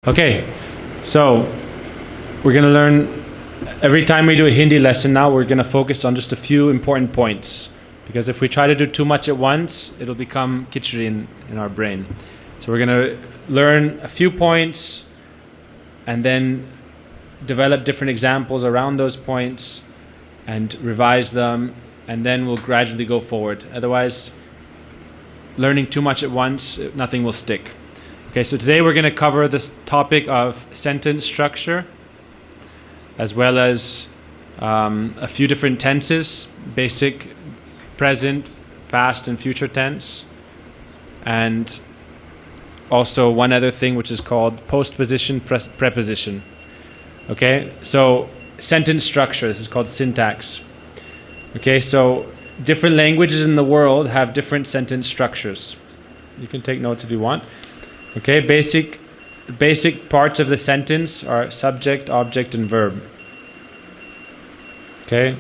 Okay, so we're going to learn, every time we do a Hindi lesson now, we're going to focus on just a few important points. Because if we try to do too much at once, it'll become khichdi in our brain. So we're going to learn a few points and then develop different examples around those points and revise them, and then we'll gradually go forward. Otherwise, learning too much at once, nothing will stick. Okay, so today we're going to cover this topic of sentence structure, as well as a few different tenses, basic, present, past and future tense, and also one other thing which is called postposition preposition. Okay, so sentence structure, this is called syntax. Okay, so different languages in the world have different sentence structures. You can take notes if you want. Okay, basic parts of the sentence are subject, object, and verb. Okay,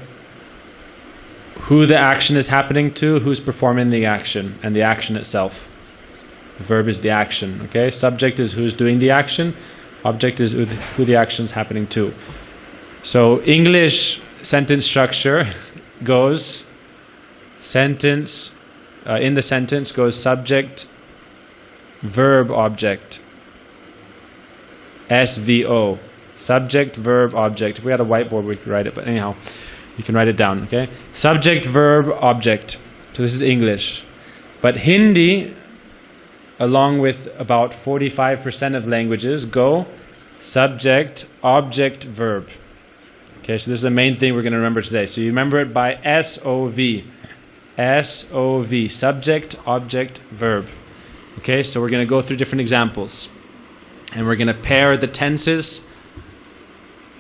who the action is happening to, who's performing the action, and the action itself. The verb is the action. Okay, subject is who's doing the action, object is who the action is happening to. So English sentence structure goes sentence, in the sentence goes subject, verb, object. S.V.O. Subject, verb, object. If we had a whiteboard we could write it, but anyhow, you can write it down, okay? Subject, verb, object. So this is English. But Hindi, along with about 45% of languages, go subject, object, verb. Okay, so this is the main thing we're going to remember today. So you remember it by S.O.V. S.O.V. Subject, object, verb. Okay, so we're going to go through different examples. And we're going to pair the tenses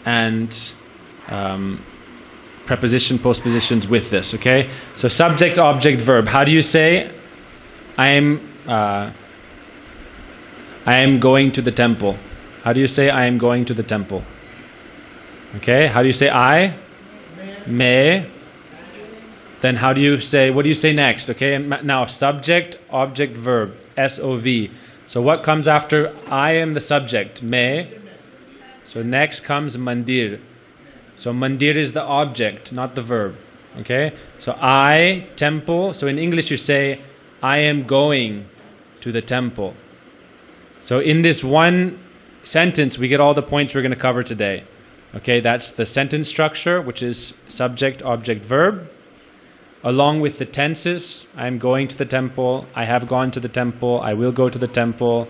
and preposition, postpositions with this, okay? So subject, object, verb. How do you say, I am going to the temple? How do you say, I am going to the temple? Okay, how do you say I? May. Then how do you say, what do you say next? Okay, now subject, object, verb. S.O.V. So what comes after I am the subject? May. So next comes mandir. So mandir is the object, not the verb. Okay? So I, temple. So in English you say, I am going to the temple. So in this one sentence we get all the points we're going to cover today. Okay, that's the sentence structure, which is subject, object, verb. Along with the tenses, I am going to the temple, I have gone to the temple, I will go to the temple,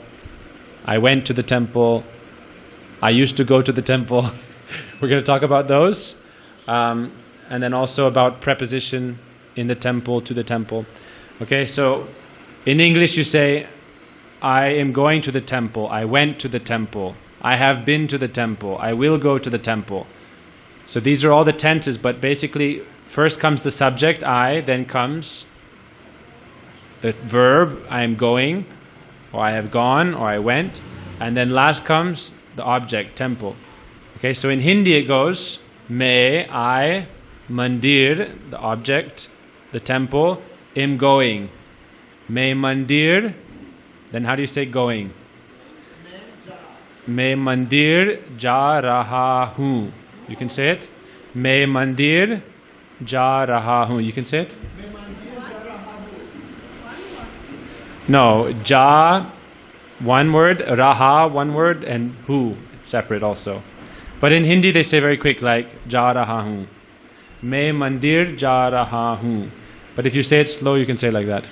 I went to the temple, I used to go to the temple. We're going to talk about those. And then also about preposition in the temple, to the temple. Okay, so in English you say, I am going to the temple, I went to the temple, I have been to the temple, I will go to the temple. So these are all the tenses, but basically first comes the subject, I, then comes the verb, I am going, or I have gone, or I went, and then last comes the object, temple. Okay, so in Hindi it goes, may, I, mandir, the object, the temple, am going. May mandir, then how do you say going? May mandir ja raha hu. You can say it. May mandir ja raha hu. You can say it? No, ja, one word, raha, one word, and hu, separate also. But in Hindi they say very quick, like ja raha hu. May mandir ja raha hu. But if you say it slow, you can say it like that.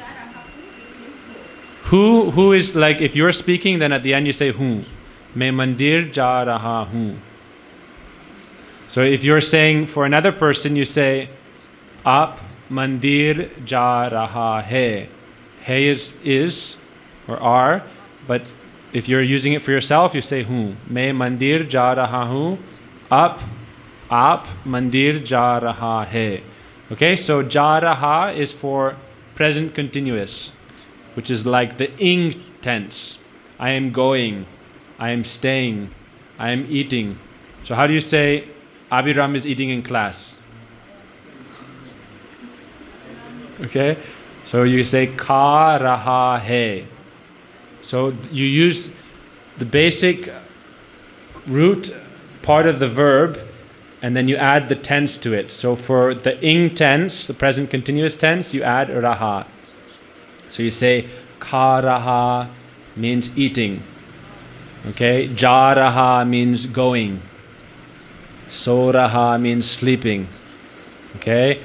Who is like, if you're speaking, then at the end you say hu. May mandir ja raha hu. So if you're saying for another person, you say Aap mandir ja raha hai. Hai is or are, but if you're using it for yourself, you say hu. Main mandir ja raha hu. Aap mandir ja raha hai. Okay, so ja raha is for present continuous, which is like the ing tense. I am going, I am staying, I am eating. So how do you say Abhiram is eating in class? Okay, so you say ka raha hai. So you use the basic root part of the verb, and then you add the tense to it. So for the ing tense, the present continuous tense, you add raha. So you say kha raha means eating. Okay, ja raha means going. So raha means sleeping. Okay,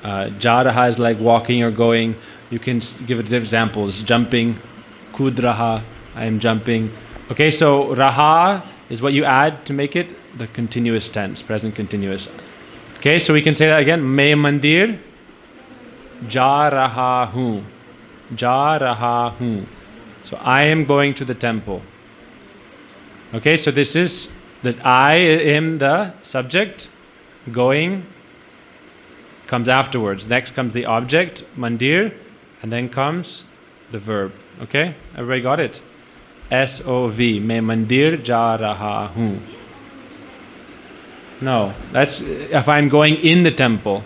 ja raha is like walking or going. You can give it examples. Jumping, kud raha, I am jumping. Okay, so raha is what you add to make it the continuous tense, present continuous. Okay, so we can say that again. Main mandir ja raha hoon. Ja raha hoon. So I am going to the temple. Okay, so this is that I am the subject, going comes afterwards. Next comes the object, mandir, and then comes the verb. Okay, everybody got it? S.O.V. Main mandir ja raha hoon. No, that's if I'm going in the temple.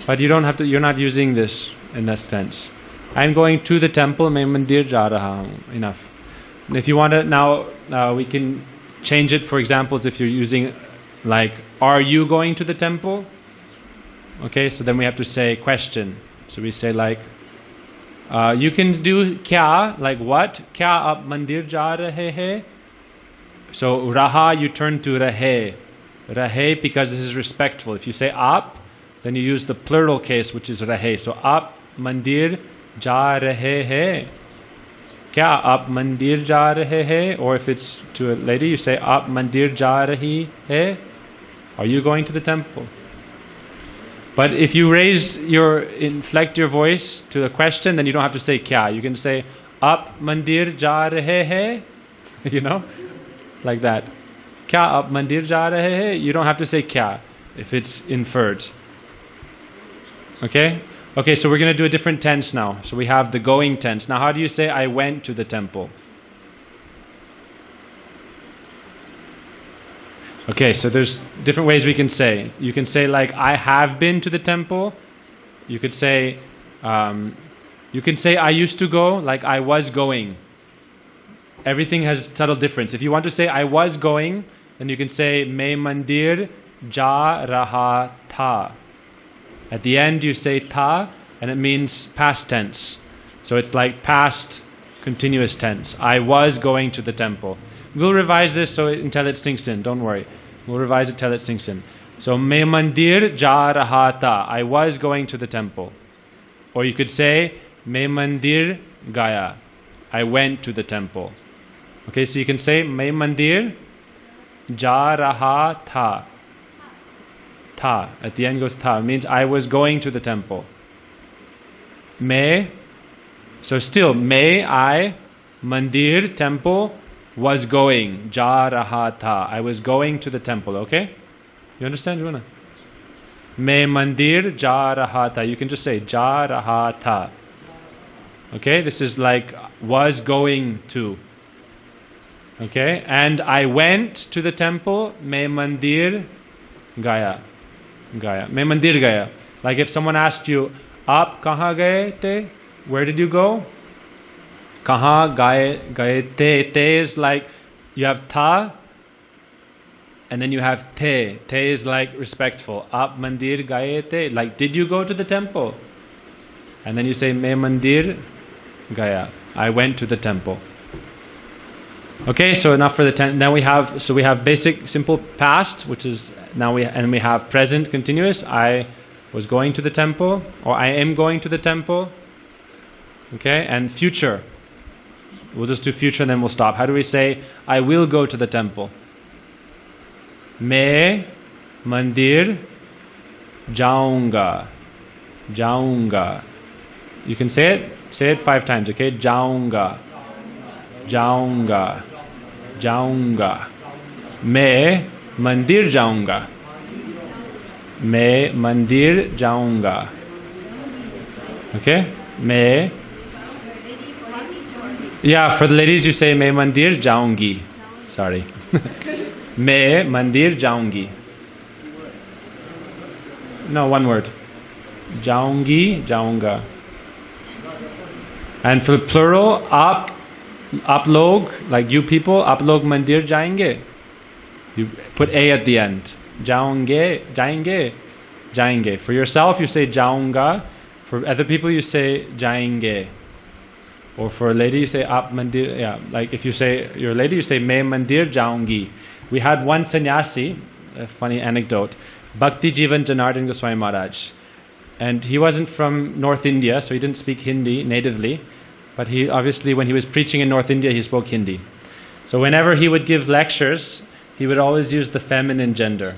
But you don't have to, you're not using this in that sense. I'm going to the temple, main mandir ja raha hoon. Enough. And if you want to, now we can change it for examples if you're using like, are you going to the temple? Okay, so then we have to say question. So we say like, you can do kya, like what? Kya aap mandir ja rahe hai? So raha you turn to rahe. Rahe because this is respectful. If you say aap, then you use the plural case which is rahe. So aap mandir ja rahe hai. Kya aap mandir ja rahe hai? Or if it's to a lady, you say aap mandir ja rahi hai. Are you going to the temple? But if you inflect your voice to the question, then you don't have to say kya. You can say aap mandir ja rahe hai. You know, like that. Kya aap mandir ja rahe hai? You don't have to say kya if it's inferred. Okay? Okay, so we're going to do a different tense now. So we have the going tense. Now how do you say I went to the temple? Okay, so there's different ways we can say. You can say like I have been to the temple. You could say I used to go, like I was going. Everything has subtle difference. If you want to say I was going, then you can say main mandir ja raha tha. At the end you say tha, and it means past tense. So it's like past continuous tense. I was going to the temple. We'll revise this until it sinks in. Don't worry. We'll revise it till it sinks in. So main mandir ja raha tha. I was going to the temple. Or you could say main mandir gaya. I went to the temple. Okay, so you can say main mandir ja raha tha. Tha. At the end goes tha. It means I was going to the temple. So still, I, mandir, temple, was going. Ja raha tha. I was going to the temple, okay? You understand, Juna? Main mandir ja raha tha. You can just say ja raha tha. Okay, this is like was going to. Okay, and I went to the temple. Main mandir gaya. Main mandir gaya. Like if someone asked you, "Aap kahan gaye the?" Where did you go? Kahan gaye the? Te is like you have tha, and then you have te. Te is like respectful. Aap mandir gaye the? Like did you go to the temple? And then you say main mandir gaya. I went to the temple. Okay, so enough for the tense. Now we have basic simple past, which is we have present continuous. I was going to the temple, or I am going to the temple. Okay, and future. We'll just do future and then we'll stop. How do we say I will go to the temple? Main mandir jaunga. Jaunga. You can say it. Say it 5 times. Okay, jaunga. Jaunga. Jaunga. Main mandir jaunga. Main mandir jaunga. Okay? Main. Yeah, for the ladies you say main mandir jaungi. Sorry. Main mandir jaungi. No, one word. Jaungi, jaunga. And for the plural, आप लोग, like you people, आप लोग मंदिर जाएंगे. You put a at the end. Jaunge, jayenge, jayenge. For yourself, you say jaunga. For other people, you say jayenge. Or for a lady, you say ap mandir. Yeah, like if you say you're a lady, you say main mandir jaungi. We had one sannyasi, a funny anecdote, Bhakti Jivan Janardhan Goswami Maharaj. And he wasn't from North India, so he didn't speak Hindi natively. But he obviously, when he was preaching in North India, he spoke Hindi. So whenever he would give lectures, he would always use the feminine gender.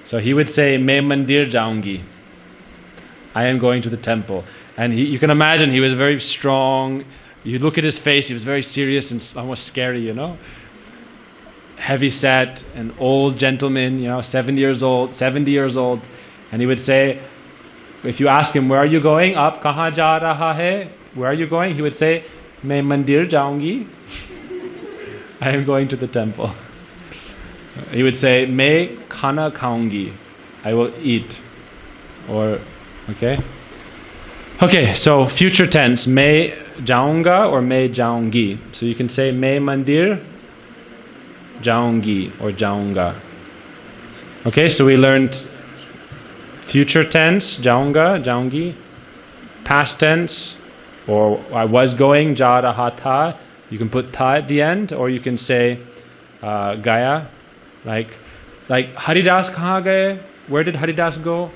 So he would say, main mandir jaungi. I am going to the temple. And you can imagine he was very strong. You look at his face, he was very serious and almost scary, you know. Heavy set, an old gentleman, you know, 70 years old. And he would say, if you ask him, where are you going? Aap kahan ja raha hai? Where are you going? He would say, main mandir jaungi. I am going to the temple. He would say, main khana khaungi. I will eat. Or, okay? Okay, so future tense, main jaunga or main jaungi. So you can say, main mandir jaungi or jaunga. Okay, so we learned future tense, jaunga, jaungi. Past tense, or I was going, ja raha tha. You can put tha at the end, or you can say gaya. Like Haridas kahan gaye? Where did Haridas go?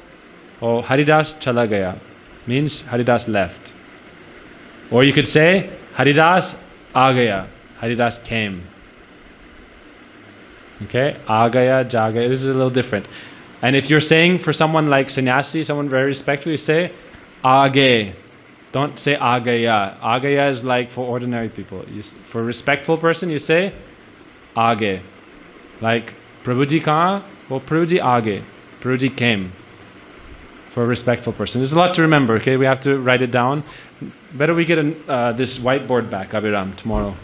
Oh, Haridas chala gaya. Means Haridas left. Or you could say Haridas aa gaya. Haridas came. Okay, aa gaya, ja gaya. This is a little different. And if you're saying for someone like sannyasi, someone very respectful, you say aage. Don't say agaya. Agaya is like for ordinary people. For a respectful person, you say aage. Like Prabhuji kahan? Well, Prabhuji aage. Prabhuji came. For a respectful person. There's a lot to remember, okay? We have to write it down. Better we get this whiteboard back, Abhiram, tomorrow.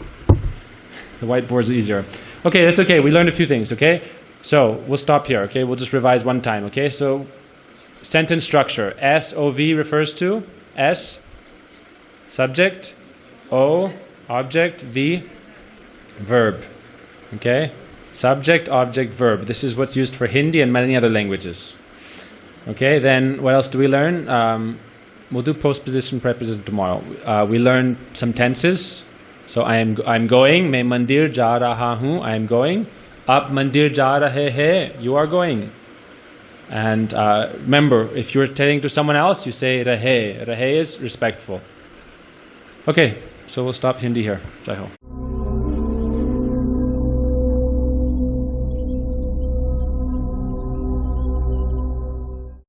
The whiteboard's easier. Okay, that's okay. We learned a few things, okay? So, we'll stop here, okay? We'll just revise one time, okay? So, sentence structure. S.O.V. refers to S, subject, O, object, V, verb, okay? Subject, object, verb. This is what's used for Hindi and many other languages. Okay, then what else do we learn? We'll do postposition, preposition tomorrow. We learn some tenses. So I'm going. Main mandir ja raha hu. I am going. Aap mandir ja rahe hai. You are going. And remember, if you're telling to someone else, you say rahe. Rahe is respectful. Okay, so we'll stop Hindi here. Jai Ho.